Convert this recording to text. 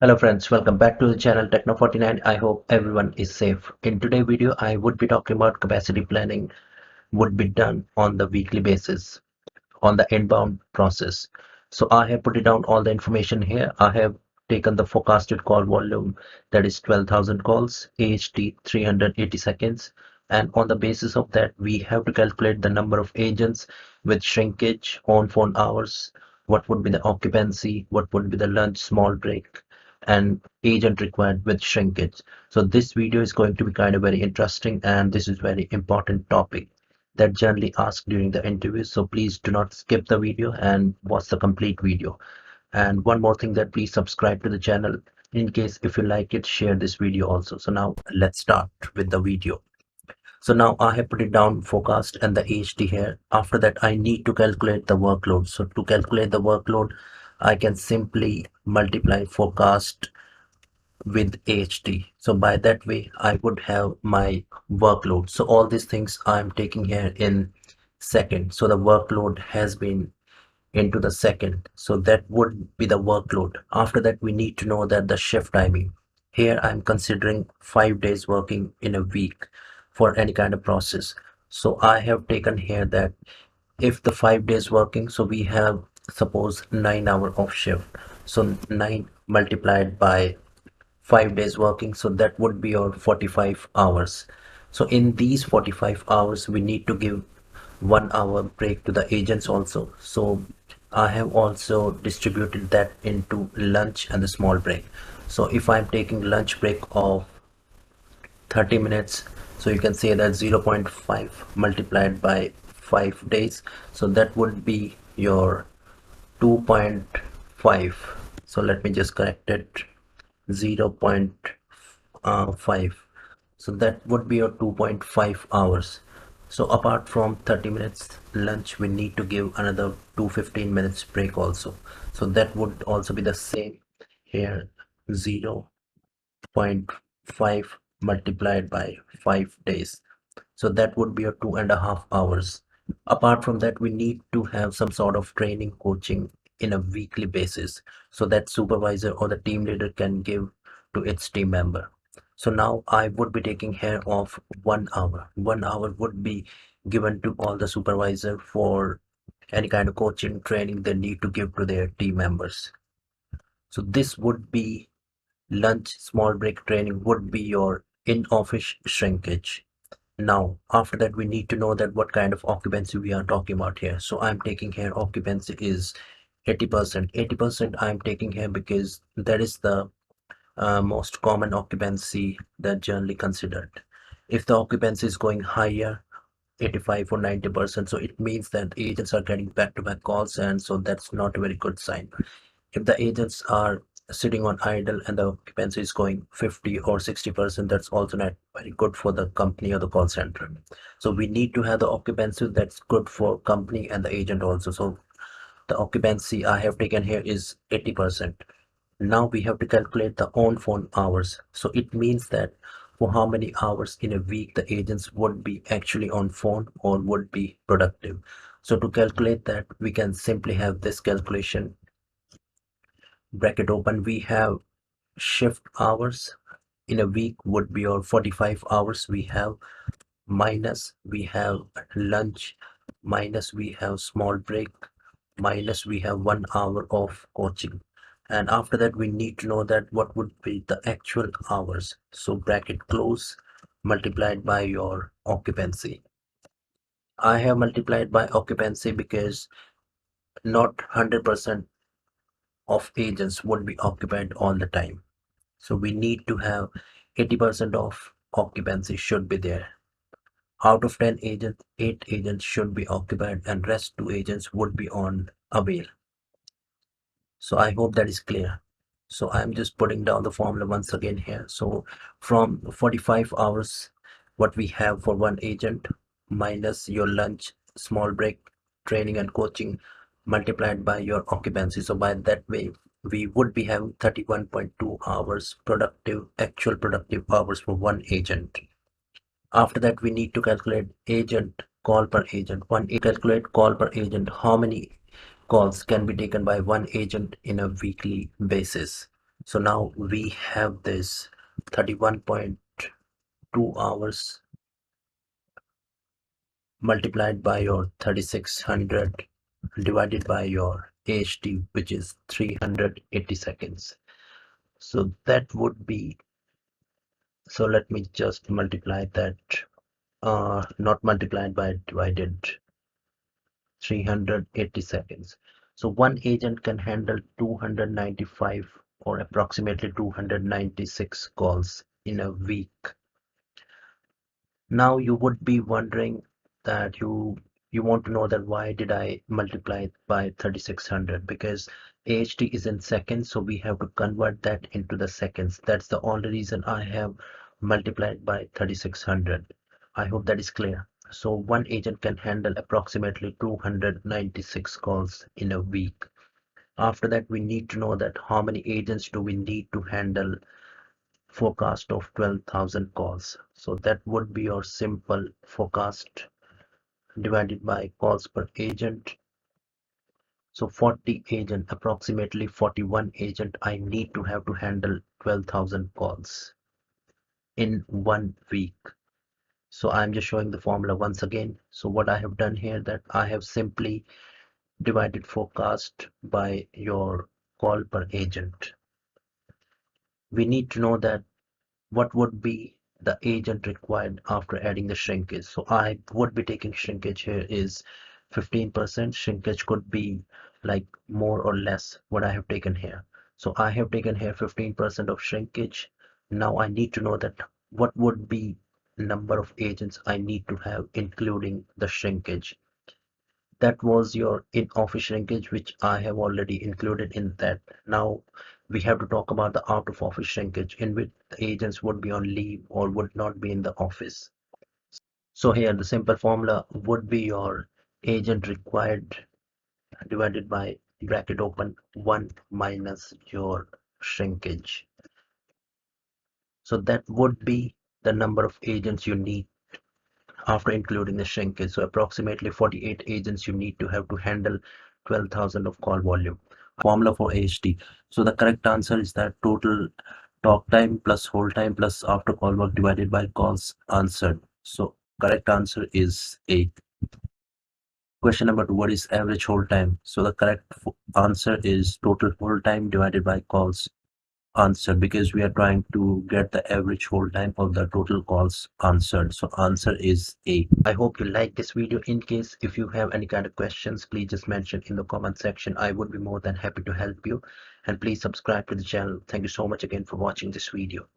Hello friends, welcome back to the channel Techno49. I hope everyone is safe. In today's video, I would be talking about capacity planning would be done on the weekly basis on the inbound process. So I have put it down all the information here. I have taken the forecasted call volume, that is 12,000 calls, AHT 380 seconds, and on the basis of that we have to calculate the number of agents with shrinkage, on phone hours, what would be the occupancy, what would be the lunch, small break, and agent required with shrinkage. So this video is going to be kind of very interesting, and this is very important topic that generally asked during the interview. So please do not skip the video and watch the complete video. And one more thing, that please subscribe to the channel. In case if you like it, share this video also. So now let's start with the video. So now I have put it down forecast and the HT here. After that I need to calculate the workload. So to calculate the workload, I can simply multiply forecast with HT. So by that way, I would have my workload. So all these things I'm taking here in second. So the workload has been into the second. So that would be the workload. After that, we need to know that the shift timing. Here I'm considering 5 days working in a week for any kind of process. So I have taken here that if the 5 days working, so we have suppose 9 hour of shift. So 9 multiplied by 5 days working, so that would be your 45 hours. So in these 45 hours we need to give 1 hour break to the agents also. So I have also distributed that into lunch and the small break. So if I'm taking lunch break of 30 minutes, so you can say that 0.5 multiplied by 5 days, so that would be your 2.5. So let me just correct it, 0.5. So that would be your 2.5 hours. So apart from 30 minutes lunch, we need to give another 2 15 minutes break also. So that would also be the same here, 0.5 multiplied by 5 days. So that would be your 2.5 hours. Apart from that, we need to have some sort of training coaching in a weekly basis, so that supervisor or the team leader can give to its team member. So now I would be taking care of 1 hour. 1 hour would be given to all the supervisor for any kind of coaching training they need to give to their team members. So this would be lunch, small break training would be your in-office shrinkage. Now, after that, we need to know that what kind of occupancy we are talking about here. So I'm taking here occupancy is 80%. 80% I'm taking here because that is the most common occupancy that generally considered. If the occupancy is going higher, 85 or 90%, so it means that agents are getting back-to-back calls, and so that's not a very good sign. If the agents are sitting on idle and the occupancy is going 50 or 60%, that's also not very good for the company or the call center. So we need to have the occupancy that's good for company and the agent also. So the occupancy I have taken here is 80%. Now we have to calculate the on phone hours. So it means that for how many hours in a week the agents would be actually on phone or would be productive. So to calculate that, we can simply have this calculation, bracket open. We have shift hours in a week would be your 45 hours. We have minus, we have lunch, minus we have small break, minus we have 1 hour of coaching. And after that, we need to know that what would be the actual hours. So bracket close, multiplied by your occupancy. I have multiplied by occupancy because not 100% of agents would be occupied all the time. So we need to have 80% of occupancy should be there. Out of 10 agents, 8 agents should be occupied and rest 2 agents would be on avail. So I hope that is clear. So I'm just putting down the formula once again here. So from 45 hours, what we have for one agent minus your lunch, small break, training and coaching multiplied by your occupancy. So by that way, we would be having 31.2 hours productive, actual productive hours for one agent. After that, we need to calculate agent call per agent. Calculate call per agent. How many calls can be taken by one agent in a weekly basis? So now we have this 31.2 hours multiplied by your 3600 divided by your AHT, which is 380 seconds. So that would be, so let me just multiply that, not multiplied by divided 380 seconds. So one agent can handle 295 or approximately 296 calls in a week. Now you would be wondering that you want to know that why did I multiply it by 3600, because AHT is in seconds, so we have to convert that into the seconds. That's the only reason I have multiplied by 3600. I hope that is clear. So one agent can handle approximately 296 calls in a week. After that, we need to know that how many agents do we need to handle forecast of 12,000 calls. So that would be your simple forecast divided by calls per agent. So 40 agent, approximately 41 agent I need to have to handle 12,000 calls in 1 week. So I'm just showing the formula once again. So what I have done here, that I have simply divided forecast by your call per agent. We need to know that what would be the agent required after adding the shrinkage. So I would be taking shrinkage here is 15%. Shrinkage could be like more or less what I have taken here. So I have taken here 15% of shrinkage. Now I need to know that what would be number of agents I need to have including the shrinkage. That was your in-office shrinkage, which I have already included in that. Now we have to talk about the out-of-office shrinkage, in which the agents would be on leave or would not be in the office. So here the simple formula would be your agent required divided by bracket open 1 minus your shrinkage. So that would be the number of agents you need after including the shrinkage. So approximately 48 agents you need to have to handle 12,000 of call volume. Formula for AHT. So the correct answer is that total talk time plus hold time plus after call work divided by calls answered. So correct answer is A. Question number 2, what is average hold time? So the correct answer is total hold time divided by calls answered, because we are trying to get the average hold time of the total calls answered. So answer is A. I hope you like this video. In case if you have any kind of questions, please just mention in the comment section. I would be more than happy to help you, and please subscribe to the channel. Thank you so much again for watching this video.